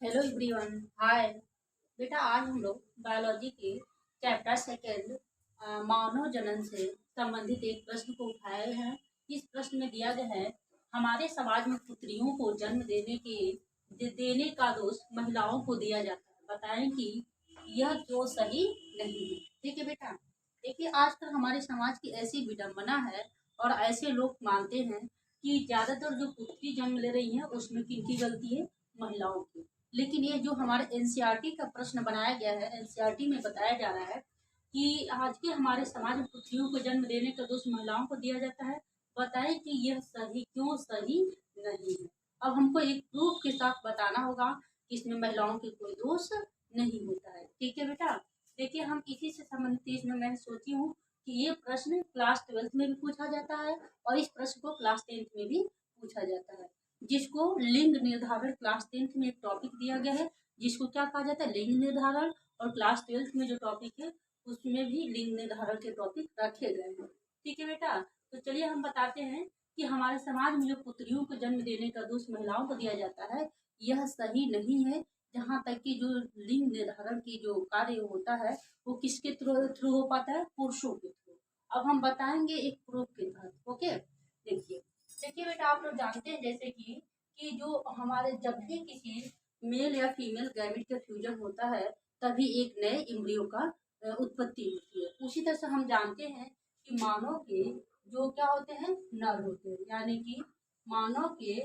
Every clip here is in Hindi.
हेलो एवरीवन, हाय बेटा। आज हम लोग बायोलॉजी के चैप्टर सेकेंड मानव जनन से संबंधित एक प्रश्न को उठाए हैं। इस प्रश्न में दिया गया है, हमारे समाज में पुत्रियों को जन्म देने का दोष महिलाओं को दिया जाता है। बताएं कि यह क्यों सही नहीं है। ठीक है बेटा। देखिए, आजकल हमारे समाज की ऐसी विडंबना है और ऐसे लोग मानते हैं कि ज्यादातर जो पुत्री जन्म ले रही है उसमें किनकी गलती है? महिलाओं की। लेकिन ये जो हमारे एनसीईआरटी का प्रश्न बनाया गया है, एनसीईआरटी में बताया जा रहा है कि आज के हमारे समाज में पुत्रियों को जन्म देने का दोष महिलाओं को दिया जाता है। बताएं कि यह सही क्यों सही नहीं है। अब हमको एक प्रूफ के साथ बताना होगा कि इसमें महिलाओं की कोई दोष नहीं होता है। ठीक है बेटा। देखिए, हम इसी से संबंधित इसमें मैं सोची हूँ कि ये प्रश्न क्लास 12th में भी पूछा जाता है और इस प्रश्न को क्लास 10th में भी पूछा जाता है। जिसको लिंग निर्धारण क्लास 10th में एक टॉपिक दिया गया है, जिसको क्या कहा जाता है? लिंग निर्धारण। और क्लास 12th में जो टॉपिक है उसमें भी लिंग निर्धारण के टॉपिक रखे गए हैं। ठीक है बेटा। तो चलिए हम बताते हैं कि हमारे समाज में जो पुत्रियों को जन्म देने का दोष महिलाओं को दिया जाता है, यह सही नहीं है। जहाँ तक कि जो लिंग निर्धारण की जो कार्य होता है वो किसके थ्रू हो पाता है? पुरुषों के थ्रू। अब हम बताएंगे एक प्रूफ के तहत। ओके, देखिए देखिए बेटा, आप लोग जानते हैं जैसे कि जो हमारे जब भी किसी मेल या फीमेल गैमेट का फ्यूजन होता है तभी एक नए एम्ब्रियो का उत्पत्ति होती है। उसी तरह से हम जानते हैं कि मानव के जो क्या होते हैं? नर होते हैं। यानी कि मानव के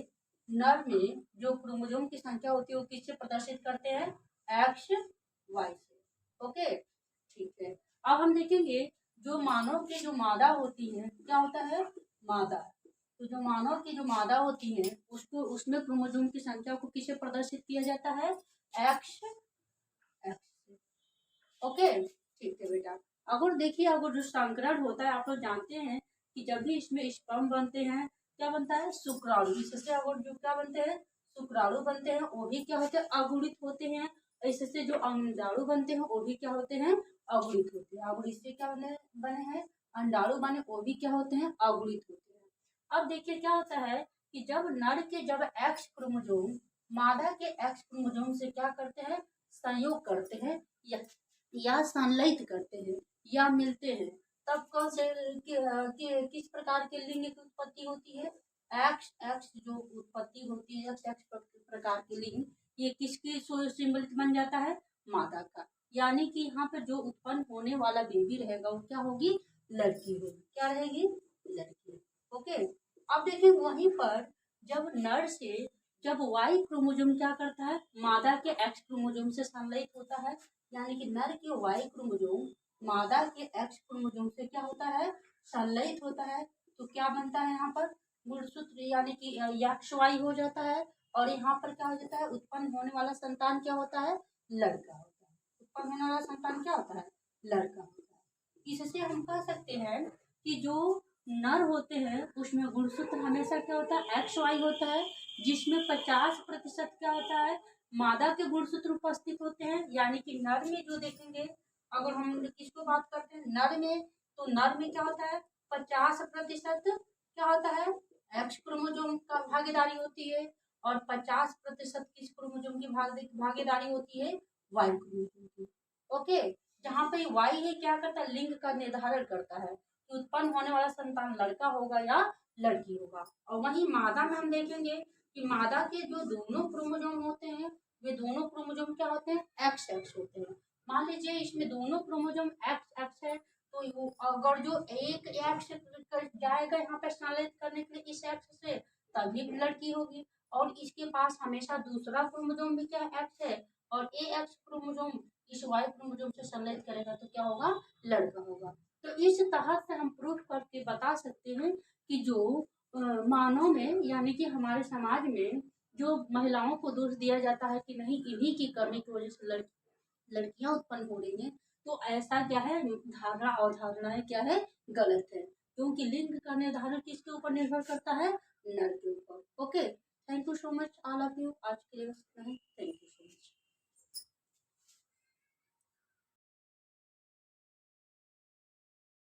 नर में जो क्रोमोसोम की संख्या होती है वो किससे प्रदर्शित करते हैं? एक्स वाई से। ओके, ठीक है। अब हम देखेंगे जो मानव की जो मादा होती है, क्या होता है? मादा। तो जो मानव की जो मादा होती है उसको उसमें क्रोमोसोम की संख्या को किसे प्रदर्शित किया जाता है? X x. ओके, ठीक है बेटा। अगर देखिए, अगर जो संकरण होता है, आप लोग जानते हैं कि जब भी इसमें स्पर्म बनते हैं, क्या बनता है? शुक्राणु। इससे अगर जो क्या बनते हैं? शुक्राणु बनते हैं, वो भी क्या होते हैं? अगुणित होते हैं। इससे जो अंडाणु बनते हैं वो भी क्या होते हैं? अगुणित होते हैं। और इससे क्या बने बने हैं? अंडाणु बने, वो भी क्या होते हैं? अगुणित होते हैं। अब देखिए क्या होता है कि जब नर के जब एक्स क्रोमोसोम मादा के एक्स क्रोमोसोम से क्या करते हैं? संयोग करते हैं या संलयित करते हैं या मिलते हैं, तब कौन से किस प्रकार के लिंग की उत्पत्ति होती है? एक्स एक्स जो उत्पत्ति होती है, एक्स प्रकार के लिंग, ये किसकी सिंबल बन जाता है? मादा का। यानी कि यहाँ पर जो उत्पन्न होने वाला बेबी रहेगा वो क्या होगी? लड़की होगी। क्या रहेगी? लड़की। ओके। अब देखिए वहीं पर जब नर से जब वाई क्रोमोसोम क्या करता है? मादा के एक्स क्रोमोसोम से संलयित होता है। यानी कि नर के वाई क्रोमोसोम मादा के एक्स क्रोमोसोम से क्या होता है? संलयित होता है। तो क्या बनता है यहाँ पर? गुणसूत्र, यानी कि यक्ष वाई हो जाता है। और यहाँ पर क्या हो जाता है? उत्पन्न होने वाला संतान क्या होता है? लड़का होता है। उत्पन्न होने वाला संतान क्या होता है? लड़का होता है। इससे हम कह सकते हैं कि जो नर होते हैं उसमें गुणसूत्र हमेशा क्या होता है? एक्स वाई होता है, जिसमें 50% क्या होता है? मादा के गुणसूत्र उपस्थित होते हैं। यानी कि नर में जो देखेंगे, अगर हम किसको बात करते हैं नर में, तो नर में क्या होता है? 50% क्या होता है? एक्स क्रोमोसोम का भागीदारी होती है। और 50% किस क्रोमोसोम की भागीदारी होती है? वाई क्रोमोसोम की। ओके। जहाँ पे वाई है क्या करता है? लिंग का निर्धारण करता है कि उत्पन्न होने वाला संतान लड़का होगा या लड़की होगा। और वहीं मादा में हम देखेंगे कि मादा के जो दोनों क्रोमोसोम होते हैं वे दोनों क्रोमोसोम क्या होते हैं? एक्स एक्स होते हैं। मान लीजिए इसमें दोनों क्रोमोसोम एक्स एक्स है, तो अगर जो एक एक्स जाएगा यहाँ पे संलयित करने के लिए इस एक्स से, तभी लड़की होगी। और इसके पास हमेशा दूसरा क्रोमोसोम भी क्या एक्स है, और ए एक्स क्रोमोसोम इस वाई क्रोमोसोम से संलयित करेगा तो क्या होगा? लड़का होगा। तो इस तरह से हम प्रूफ करके बता सकते हैं कि जो मानव में यानी कि हमारे समाज में जो महिलाओं को दोष दिया जाता है कि नहीं इन्हीं की कमी की वजह से लड़कियां उत्पन्न हो रही हैं, तो ऐसा क्या है? धारणा और धारणाएं क्या है? गलत है। क्योंकि लिंग का निर्धारण किसके ऊपर निर्भर करता है? नर के ऊपर। Okay, thank you so much all of you. आज के लिए बस इतना ही। Thank you.